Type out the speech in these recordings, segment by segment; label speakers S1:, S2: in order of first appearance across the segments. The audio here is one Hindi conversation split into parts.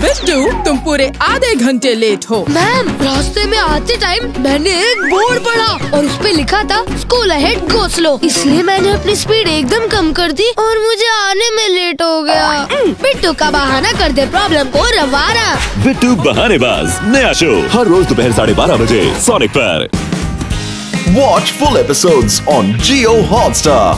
S1: बिट्टू, तुम पूरे आधे घंटे लेट हो।
S2: मैम, रास्ते में आते टाइम मैंने एक बोर्ड पढ़ा और उस पे लिखा था स्कूल अहेड गो स्लो, इसलिए मैंने अपनी स्पीड एकदम कम कर दी और मुझे आने में लेट हो गया। बिट्टू का बहाना कर दे प्रॉब्लम को रवाना।
S3: बिट्टू बहानेबाज नया शो हर रोज दोपहर 12:30 बजे सोनिक पर।
S4: Watch full episodes on Jio Hotstar.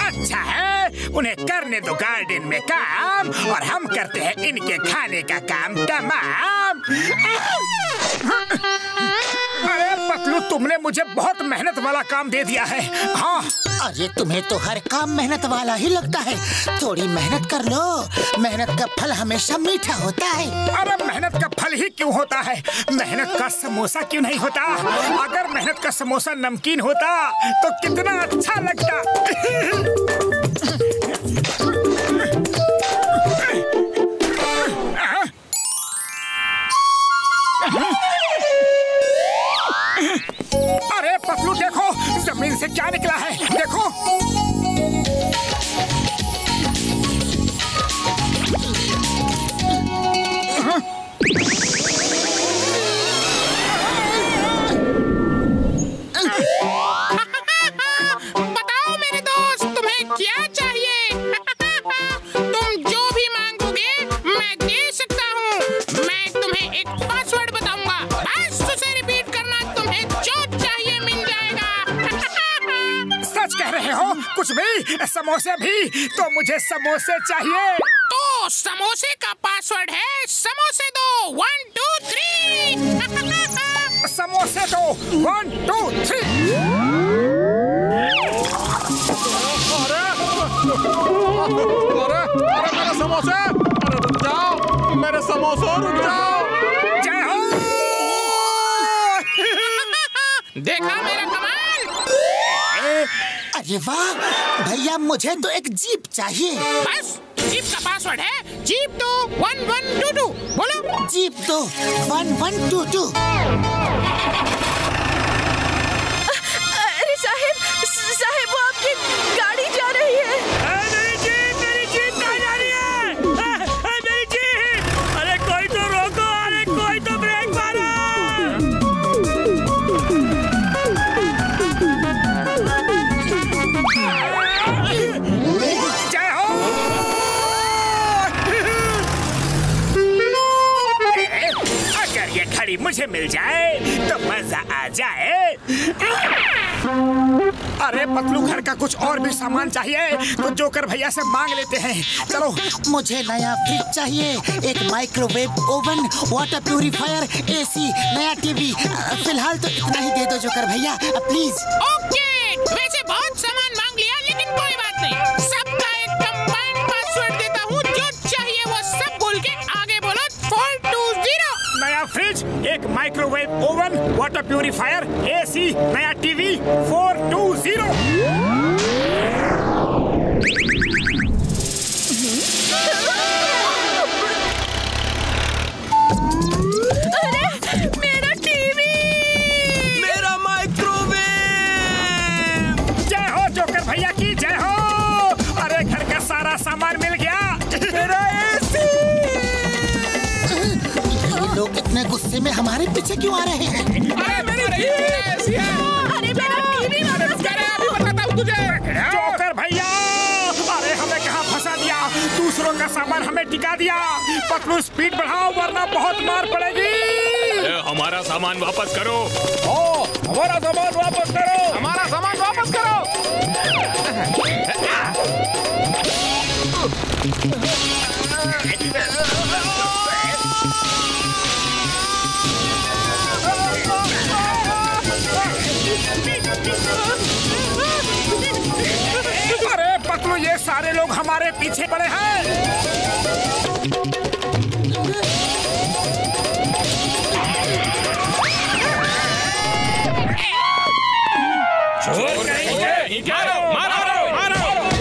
S5: अच्छा है, उन्हें करने दो गार्डन में काम और हम करते हैं इनके खाने का काम तमाम। अरे पतलू, तुमने मुझे बहुत मेहनत वाला काम दे दिया है। हाँ,
S6: अरे तुम्हें तो हर काम मेहनत वाला ही लगता है। थोड़ी मेहनत कर लो, मेहनत का फल हमेशा मीठा होता है।
S5: अरे मेहनत का फल ही क्यों होता है? मेहनत का समोसा क्यों नहीं होता? अगर मेहनत का समोसा नमकीन होता तो कितना अच्छा लगता। अरे पतलू देखो, जमीन से क्या निकला है, देखो।
S7: बताओ मेरे दोस्त, तुम्हें क्या चाहिए? तुम जो भी मांगोगे मैं दे सकता हूँ। मैं तुम्हें एक पासवर्ड बताऊंगा, बस उसे रिपीट करना, तुम्हें जो चाहिए मिल जाएगा।
S5: सच कह रहे हो? कुछ भी? समोसे भी? तो मुझे समोसे चाहिए।
S7: तो समोसे का पासवर्ड है समोसे दो 1 2 3।
S5: समोसे दो 1 2 3।
S8: अरे मेरे समोसे! अरे रुक जाओ, मेरे समोसों रुक जाओ।
S5: जय हो।
S7: देखा मेरा कमाल?
S6: अरे वाह भैया, मुझे तो एक जीप चाहिए।
S7: बस जीप का पासवर्ड है जीप तो 1 1 2 2। बोलो
S6: जीप तो 1 1 2 2।
S2: अरे साहिब वो आपकी गाड़ी जा रही है।
S5: मेरी जीप कहाँ जा रही है? मेरी जीप! अरे कोई तो रोको, अरे कोई तो ब्रेक मारो। जय हो। अगर ये घड़ी मुझे मिल जाए तो मजा आ जाए। अरे पतलू, घर का कुछ और भी सामान चाहिए तो जोकर भैया से मांग लेते हैं। चलो।
S6: मुझे नया फ्रिज चाहिए, एक microwave oven, water purifier, AC, नया टीवी। फिलहाल तो इतना ही दे दो जोकर भैया, प्लीज।
S7: ओके, वैसे बहुत सामान मांग लिया, लेकिन कोई बात नहीं। सबका एक कंबाइंड पासवर्ड देता हूँ, जो चाहिए वो सब बोल के आगे बोलो 420।
S5: नया फ्रिज, एक microwave oven, water purifier, AC, नया टीवी 420।
S2: अरे मेरा टीवी,
S8: मेरा माइक्रोवेव!
S5: जय हो जोकर भैया की जय हो। अरे घर का सारा सामान मिल गया। मेरा एसी!
S6: ये लोग इतने गुस्से में हमारे पीछे क्यों आ रहे हैं?
S7: अरे मेरी एसी है।
S2: अरे मेरा टीवी वापस
S7: अरे अभी बताता हूँ तुझे।
S5: जोकर भैया, अरे हमें कहाँ फंसा दिया? दूसरों का सामान हमें टिका दिया। पतलू स्पीड बढ़ाओ वरना बहुत मार पड़ेगी।
S8: हमारा सामान वापस करो।
S5: हमारा सामान वापस करो।
S8: हमारा सामान वापस करो।
S5: अरे पतलू, ये सारे लोग हमारे पीछे पड़े हैं।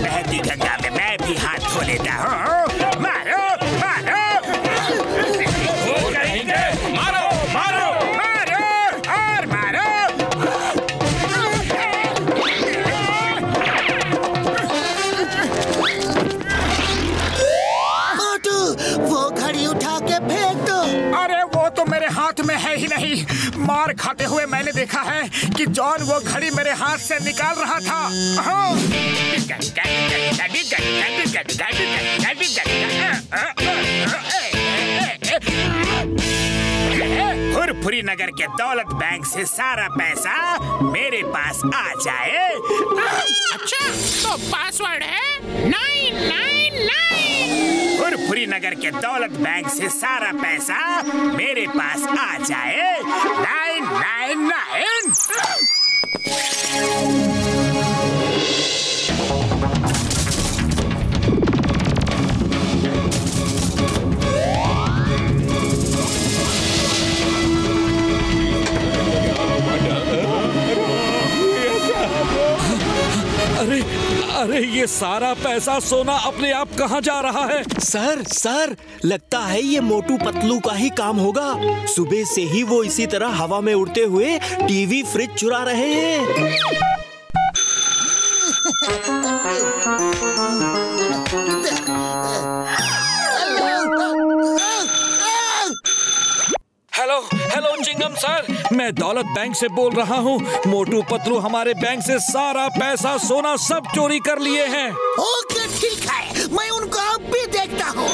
S5: बहती गंगा में मैं भी हाथ को लेता हूँ। मारो मारो मारो मारो मारो और मारो।
S6: मोटू, वो घड़ी उठा के फेंक दो।
S5: अरे वो तो मेरे हाथ में है ही नहीं। मार खाते हुए मैंने देखा है कि जॉन वो घड़ी मेरे हाथ से निकाल रहा था। फुरफुरी नगर के दौलत बैंक से सारा पैसा मेरे पास आ जाए।
S7: अच्छा, तो पासवर्ड है 999।
S5: फुरफुरी नगर के दौलत बैंक से सारा पैसा मेरे पास आ जाए। 999।
S9: अरे अरे, ये सारा पैसा सोना अपने आप कहाँ जा रहा है?
S10: सर लगता है ये मोटू पतलू का ही काम होगा। सुबह से ही वो इसी तरह हवा में उड़ते हुए टीवी फ्रिज चुरा रहे हैं।
S9: हेलो चिंगम सर, मैं दौलत बैंक से बोल रहा हूँ। मोटू पतलू हमारे बैंक से सारा पैसा सोना सब चोरी कर लिए हैं।
S6: ओके ठीक है, मैं उनको अब भी देखता हूँ।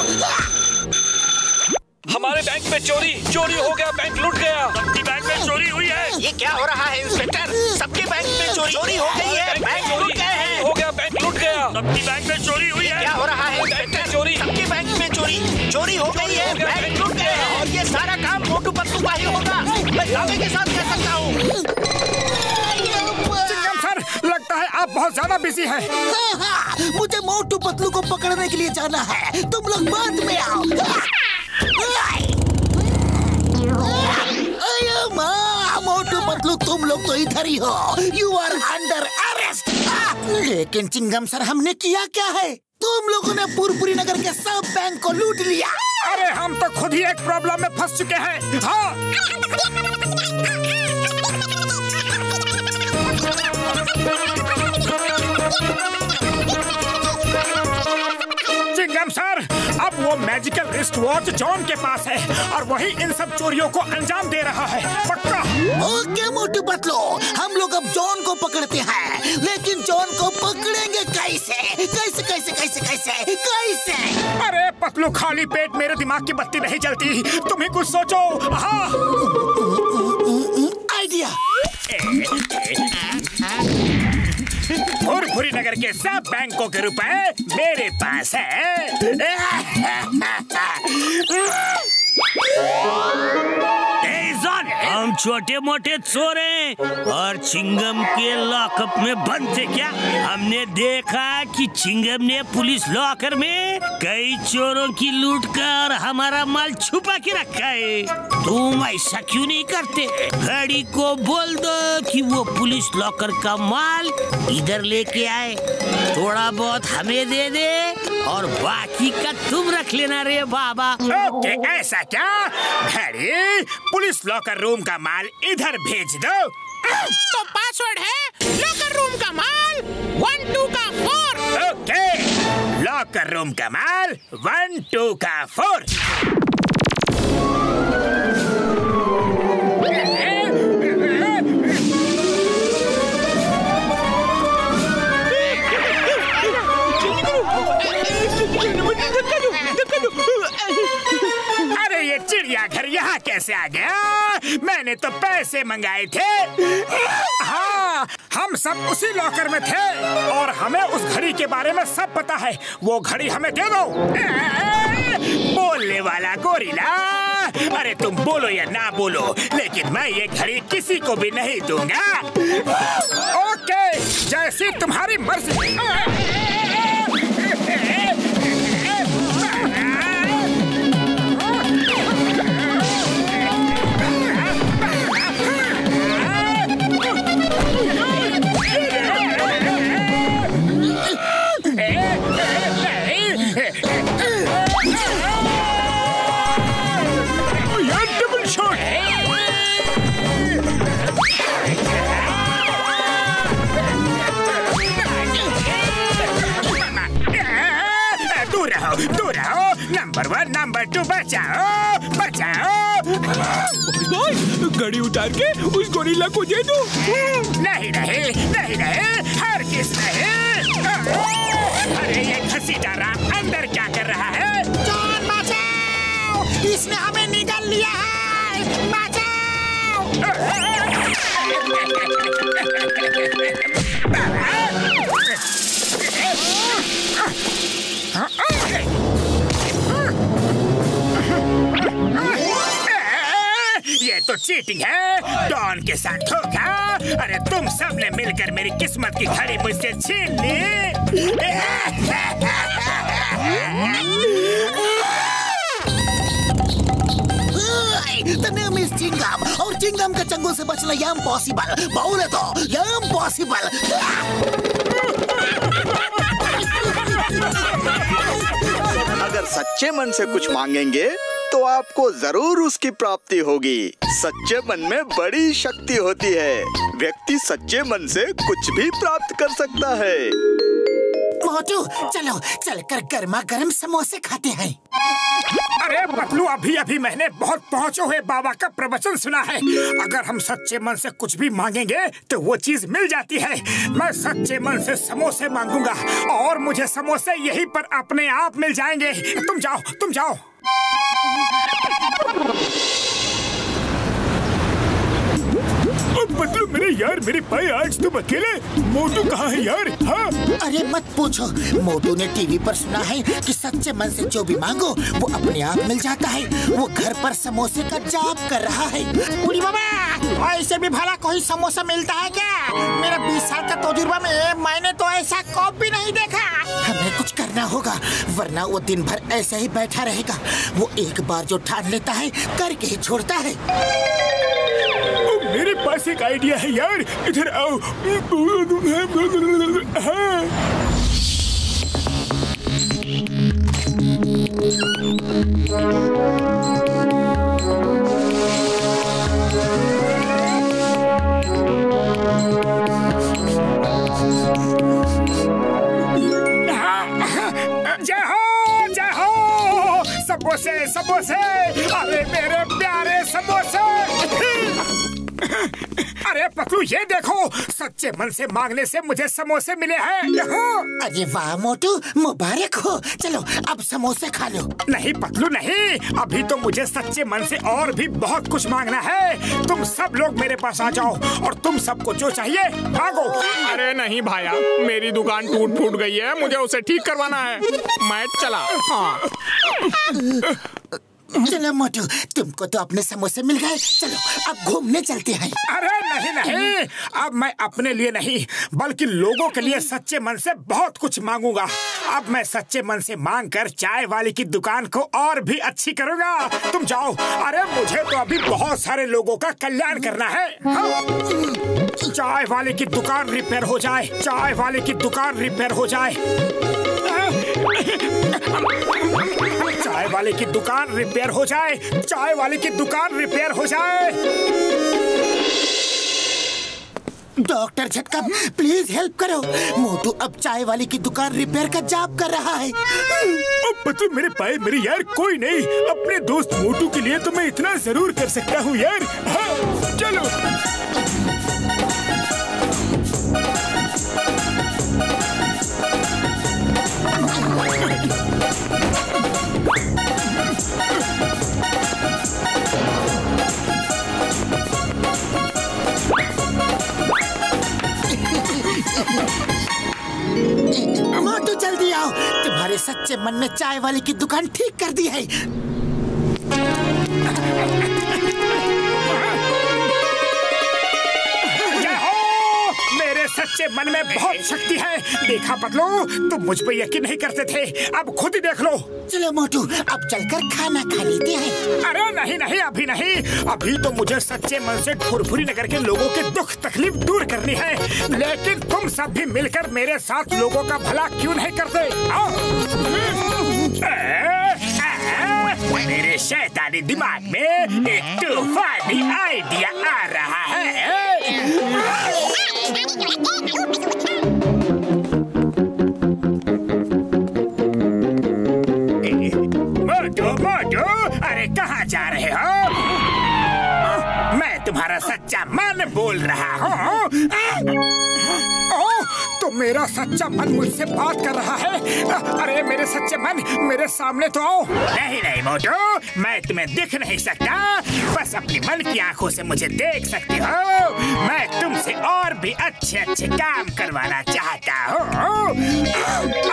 S9: हमारे बैंक में चोरी हो गया, बैंक लूट गया। सबकी बैंक में चोरी हुई है।
S10: ये क्या हो रहा है इंस्पेक्टर? सबके बैंक में चोरी हो गई है, बैंक लूट गए हैं।
S9: हो गया, बैंक लूट गया। सबकी बैंक में चोरी हुई है।
S10: क्या हो रहा है इंस्पेक्टर? सबके बैंक में चोरी हो गई है, बैंक लूट गए हैं। और ये सारा काम मोटू पतलू का ही होगा। मैं दावे के साथ कह सकता हूँ।
S5: चिंगम सर, लगता है आप बहुत ज्यादा बिजी हैं।
S6: हाँ, मुझे मोटू पतलू को पकड़ने के लिए जाना है। तुम लोग बाद में आओ। मोटू पतलू, तुम लोग तो इधर ही हो। You are under arrest. लेकिन चिंगम सर, हमने किया क्या है? तुम लोगों ने फुरफुरी नगर के सब बैंक को लूट लिया।
S5: अरे हम तो खुद ही एक प्रॉब्लम में फंस चुके हैं। हाँ, चिंगम सर, अब वो मैजिकल रिस्ट वॉच जॉन के पास है और वही इन सब चोरियों को अंजाम दे रहा है। पक्का?
S6: ओके मोटू पतलू, हम लोग अब जॉन को पकड़ते हैं। लेकिन जॉन को पकड़ेंगे कैसे? कैसे कैसे कैसे कैसे कैसे?
S5: अरे पतलू, खाली पेट मेरे दिमाग की बत्ती नहीं जलती। तुम ही कुछ सोचो। हाँ,
S6: आइडिया।
S5: फुरफुरी नगर के सब बैंकों के रुपए मेरे पास है।
S11: हम छोटे मोटे चोर हैं और चिंगम के लॉकअप में बंद थे क्या? हमने देखा कि चिंगम ने पुलिस लॉकर में कई चोरों की लूट कर हमारा माल छुपा के रखा है। तुम ऐसा क्यों नहीं करते? घड़ी को बोल दो कि वो पुलिस लॉकर का माल इधर लेके आए। थोड़ा बहुत हमें दे दे और बाकी का तुम रख लेना रे बाबा।
S5: ओके, ऐसा क्या? घड़ी, पुलिस लॉकर रूम का माल इधर भेज दो।
S7: तो पासवर्ड है लॉकर रूम का माल 1 2 का 4।
S5: ओके, लॉकर रूम का माल 1 2 का 4। अरे ये चिड़ियाघर यहाँ कैसे आ गया? मैंने तो पैसे मंगाए थे। हाँ, हम सब उसी लॉकर में थे और हमें उस घड़ी के बारे में सब पता है। वो घड़ी हमें दे दो। बोलने वाला गोरिल्ला, अरे तुम बोलो या ना बोलो, लेकिन मैं ये घड़ी किसी को भी नहीं दूंगा। ओके, जैसी तुम्हारी मर्जी। दूर रहो, दूर रहो। नंबर 1, नंबर 2, बचाओ, बचाओ।
S8: घड़ी उतार के उस गोरिल्ला को दे दो।
S5: नहीं नहीं नहीं नहीं, हरगिज़ नहीं। अरे ये घसीटा राम अंदर क्या कर रहा है?
S6: जान बचाओ, इसने हमें निगल लिया है, बचाओ।
S5: ये तो चीटिंग है, डॉन के साथ धोखा। अरे तुम सब ने मिलकर मेरी किस्मत की घड़ी मुझसे छीन ली।
S6: The name is चिंगम, और चिंगम के चंगुल से बचना इम्पॉसिबल। बोले तो इम्पॉसिबल।
S12: अगर सच्चे मन से कुछ मांगेंगे तो आपको जरूर उसकी प्राप्ति होगी। सच्चे मन में बड़ी शक्ति होती है। व्यक्ति सच्चे मन से कुछ भी प्राप्त कर सकता है।
S6: मोटू चलो चलकर गर्मा गर्म समोसे खाते हैं।
S5: अरे पतलू, अभी अभी मैंने बहुत पहुँचे हुए बाबा का प्रवचन सुना है। अगर हम सच्चे मन से कुछ भी मांगेंगे तो वो चीज मिल जाती है। मैं सच्चे मन से समोसे मांगूंगा और मुझे समोसे यहीं पर अपने आप मिल जाएंगे। तुम जाओ, तुम जाओ। पतलू मेरे यार, मेरे भाई आज तुम अकेले? मोटू कहाँ है यार? हाँ?
S6: अरे मत पूछो, मोटू ने टीवी पर सुना है कि सच्चे मन से जो भी मांगो वो अपने आप मिल जाता है। वो घर पर समोसे का जाप कर रहा है।
S5: उड़ी बाबा, ऐसे भी भला कोई समोसा मिलता है क्या? मेरा 20 साल का तजुर्बा में मैंने तो ऐसा कॉप भी नहीं देखा।
S6: हमें कुछ करना होगा, वरना वो दिन भर ऐसे ही बैठा रहेगा। वो एक बार जो ठान लेता है करके ही छोड़ता है।
S5: मेरे पास एक आइडिया है यार, इधर आओ। हाँ। जाओ जाओ, समोसे समोसे, अरे मेरे प्यारे समोसे। अरे पतलू ये देखो, सच्चे मन से मांगने से मुझे समोसे मिले हैं।
S6: अरे वाह मोटू, मुबारक हो। चलो अब समोसे खा लो।
S5: नहीं पतलू नहीं, अभी तो मुझे सच्चे मन से और भी बहुत कुछ मांगना है। तुम सब लोग मेरे पास आ जाओ और तुम सबको जो चाहिए मांगो।
S8: अरे नहीं भाया, मेरी दुकान टूट फूट गई है, मुझे उसे ठीक करवाना है। मैं चला। हाँ।
S6: चलो मोटू, तुमको तो अपने समोसे मिल गए। चलो अब घूमने चलते हैं।
S5: अरे नहीं नहीं, अब मैं अपने लिए नहीं बल्कि लोगों के लिए सच्चे मन से बहुत कुछ मांगूंगा। अब मैं सच्चे मन से मांग कर चाय वाले की दुकान को और भी अच्छी करूंगा। तुम जाओ। अरे मुझे तो अभी बहुत सारे लोगों का कल्याण करना है। हाँ? चाय वाले की दुकान रिपेयर हो जाए, चाय वाले की दुकान रिपेयर हो जाए, चाय वाले की दुकान रिपेयर हो जाए, चाय वाले की दुकान रिपेयर हो जाए।
S6: डॉक्टर झटका प्लीज हेल्प करो। मोटू अब चाय वाले की दुकान रिपेयर का जाप कर रहा है।
S5: पतलू मेरे भाई, मेरे यार कोई नहीं, अपने दोस्त मोटू के लिए तो मैं इतना जरूर कर सकता हूँ यार। हाँ चलो।
S6: मोटू जल्दी आओ, तुम्हारे सच्चे मन ने चाय वाले की दुकान ठीक कर दी है।
S5: सच्चे मन में बहुत शक्ति है। देखा पतलू, तुम मुझ पे यकीन नहीं करते थे, अब खुद ही देख लो।
S6: चलो मोटू अब चलकर खाना खा लेते हैं।
S5: अरे नहीं नहीं, अभी नहीं, अभी तो मुझे सच्चे मन से फुरफुरी नगर के लोगों के दुख तकलीफ दूर करनी है। लेकिन तुम सब भी मिलकर मेरे साथ लोगों का भला क्यों नहीं करते? मेरे शैतानी दिमाग में एक तूफानी आइडिया आ रहा है। जा रहे हो? मैं तुम्हारा सच्चा मन बोल रहा हूँ। तो मेरा सच्चा मन मुझसे बात कर रहा है। अरे मेरे सच्चे मन, मेरे सामने तो आओ। नहीं नहीं मोटू, मैं तुम्हें दिख नहीं सकता, बस अपनी मन की आंखों से मुझे देख सकती हो। मैं तुमसे और भी अच्छे अच्छे काम करवाना चाहता हूँ।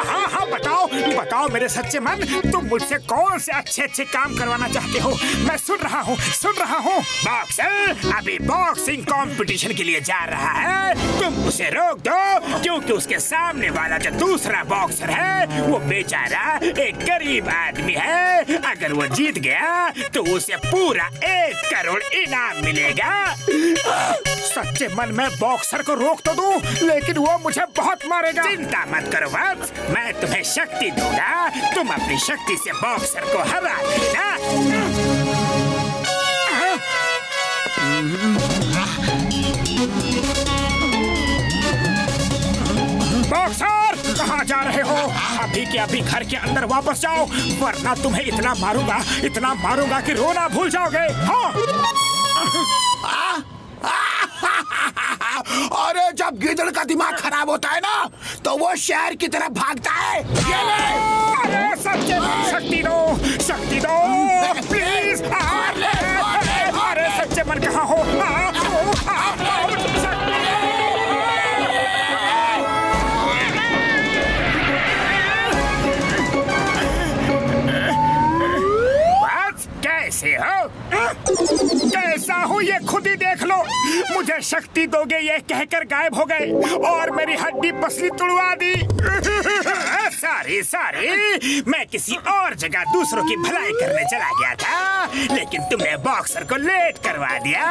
S5: हाँ हाँ बताओ बताओ मेरे सच्चे मन, तुम मुझसे कौन से अच्छे अच्छे काम करवाना चाहते हो? मैं सुन रहा हूँ सुन रहा हूँ। बॉक्सर अभी बॉक्सिंग कंपटीशन के लिए जा रहा है, तुम उसे रोक दो, क्योंकि उसके सामने वाला जो दूसरा बॉक्सर है वो बेचारा एक गरीब आदमी है। अगर वो जीत गया तो उसे पूरा 1 करोड़ इनाम मिलेगा। सच्चे मन में बॉक्सर को रोक तो दूं, लेकिन वो मुझे बहुत मारेगा। चिंता मत करो वत्स, मैं तुम्हें शक्ति दूंगा, तुम अपनी शक्ति से बॉक्सर को हरा देना। बॉक्सर कहाँ जा रहे हो? अभी के अभी घर के अंदर वापस जाओ, वरना तुम्हें इतना मारूंगा कि रोना भूल जाओगे। हाँ।
S6: अरे जब गिदड़ का दिमाग खराब होता है ना, तो वो शहर की तरफ भागता है। ये ले।
S5: अरे सच्चे मन शक्ति दो प्लीज। अरे सच्चे मन कहाँ हो? कैसे हो? कैसा हूँ ये खुद ही देख लो। मुझे शक्ति दोगे ये कहकर गायब हो गए और मेरी हड्डी पसली तुड़वा दी। सारी मैं किसी और जगह दूसरों की भलाई करने चला गया था, लेकिन तुमने बॉक्सर को लेट करवा दिया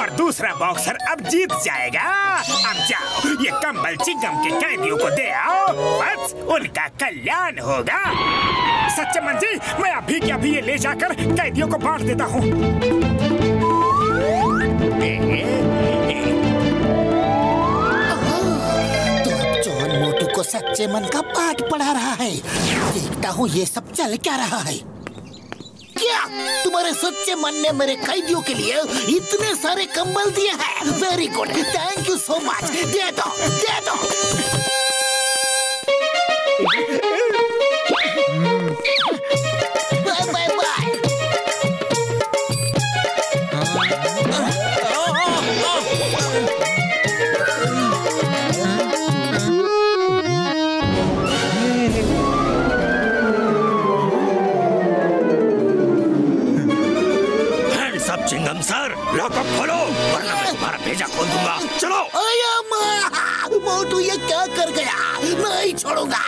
S5: और दूसरा बॉक्सर अब जीत जाएगा। अब जाओ ये कंबल चिंगम के कैदियों को दे आओ, बस उनका कल्याण होगा। सच्चे मन जी, मैं अभी के अभी ये ले जाकर कैदियों को बांट देता हूँ।
S6: जॉन मोटू को सच्चे मन का पाठ पढ़ा रहा है। देखता हूँ ये सब चल क्या रहा है। क्या तुम्हारे सच्चे मन ने मेरे कैदियों के लिए इतने सारे कंबल दिए हैं? Very good, thank you so much. दे दो। Bye bye bye.
S11: चिंगम सर, लॉकअप खोलो वरना मैं तुम्हारा भेजा खोल दूंगा। चलो।
S6: मोटू ये क्या कर गया? नहीं छोड़ूंगा।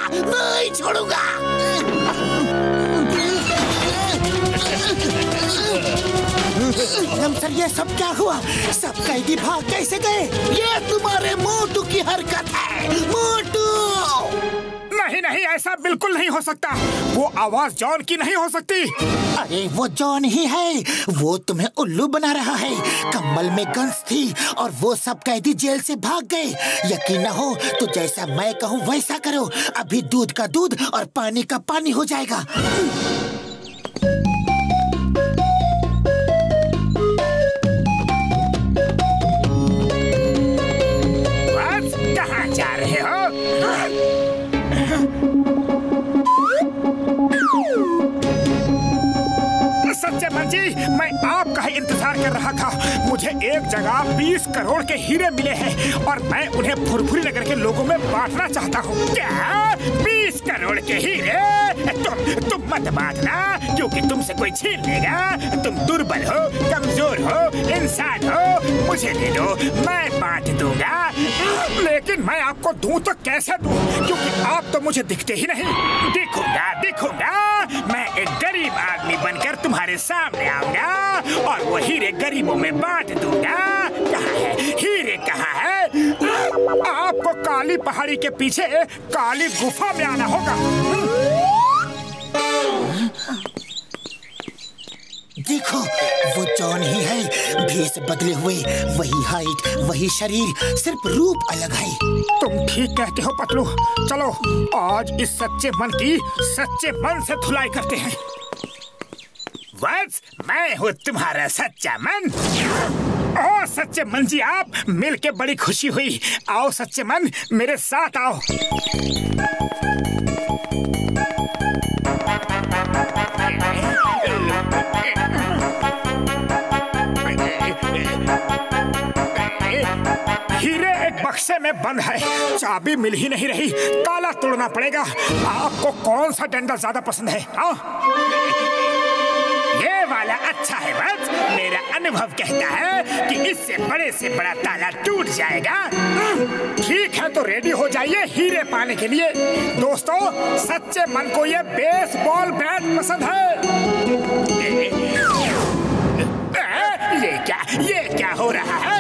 S6: चिंगम सर, ये सब क्या हुआ? सब कैदी भाग कैसे गए? ये तुम्हारे मोटू की हरकत है। मोटू!
S5: नहीं, ऐसा बिल्कुल नहीं हो सकता। वो आवाज जॉन की नहीं हो सकती।
S6: अरे वो जॉन ही है। वो तुम्हें उल्लू बना रहा है। कंबल में गन्स थी और वो सब कैदी जेल से भाग गए। यकीन न हो तो जैसा मैं कहूँ वैसा करो। अभी दूध का दूध और पानी का पानी हो जाएगा।
S5: कहाँ जा रहे हो? सच्चे मन जी, मैं आपका ही इंतजार कर रहा था। मुझे एक जगह 20 करोड़ के हीरे मिले हैं और मैं उन्हें फुरफुरी नगर के लोगों में बांटना चाहता हूँ। क्या 20 करोड़ के हीरे? तुम मत बांटना, क्योंकि तुमसे कोई छीन लेगा। तुम दुर्बल हो, कमजोर हो, इंसान हो। मुझे दे दो, मैं बांट दूंगा। लेकिन मैं आपको दूं तो कैसे दूं, क्योंकि आप तो मुझे दिखते ही नहीं। दिखूंगा। मैं एक गरीब आदमी बनकर तुम्हारे सामने आऊंगा और वो हीरे गरीबों में बांट दूंगा। कहाँ है हीरे? कहाँ है? आपको काली पहाड़ी के पीछे काली गुफा में आना होगा।
S6: देखो वो जॉन ही है। भेष बदले हुए, वही हाइट, वही शरीर, सिर्फ रूप अलग है।
S5: तुम ठीक कहते हो पतलू। चलो आज इस सच्चे मन की सच्चे मन से धुलाई करते हैं। वत्स, मैं हूँ तुम्हारा सच्चा मन। ओ सच्चे मन जी, आप मिल के बड़ी खुशी हुई। आओ सच्चे मन, मेरे साथ आओ। हीरे एक बक्से में बंद है, चाबी मिल ही नहीं रही, ताला तोड़ना पड़ेगा। आपको कौन सा डंडा ज्यादा पसंद है? आओ। ये वाला अच्छा है बस। मेरा अनुभव कहता है कि इससे बड़े से बड़ा ताला टूट जाएगा। ठीक है, तो रेडी हो जाइए हीरे पाने के लिए। दोस्तों, सच्चे मन को ये बेसबॉल बैट पसंद है। ये क्या हो रहा है?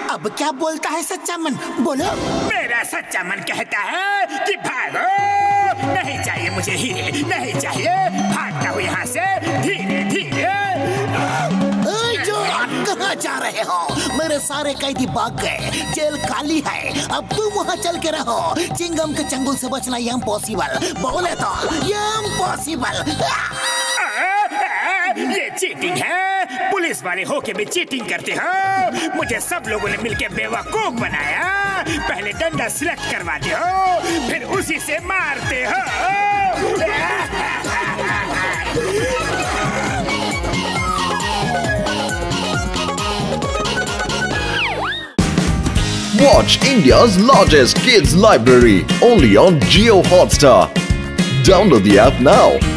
S6: अब क्या बोलता है सच्चा मन? बोलो।
S5: मेरा सच्चा मन कहता है कि भागो, नहीं चाहिए मुझे हीरे, नहीं चाहिए। भागता हूँ यहाँ से धीरे धीरे।
S6: जो कहाँ जा रहे हो? मेरे सारे कैदी भाग गए, जेल खाली है। अब तुम वहाँ चल के रहो। चिंगम के चंगुल से बचना इम्पॉसिबल। बोले तो इम्पॉसिबल।
S5: ये चीटिंग है। पुलिस वाले होके भी चीटिंग करते हो। मुझे सब लोगों ने मिलकर बेवकूफ बनाया। पहले डंडा सिलेक्ट करवाते हो, फिर उसी से मारते हो।
S4: Watch India's largest kids library only on Jio Hotstar. Download the app now.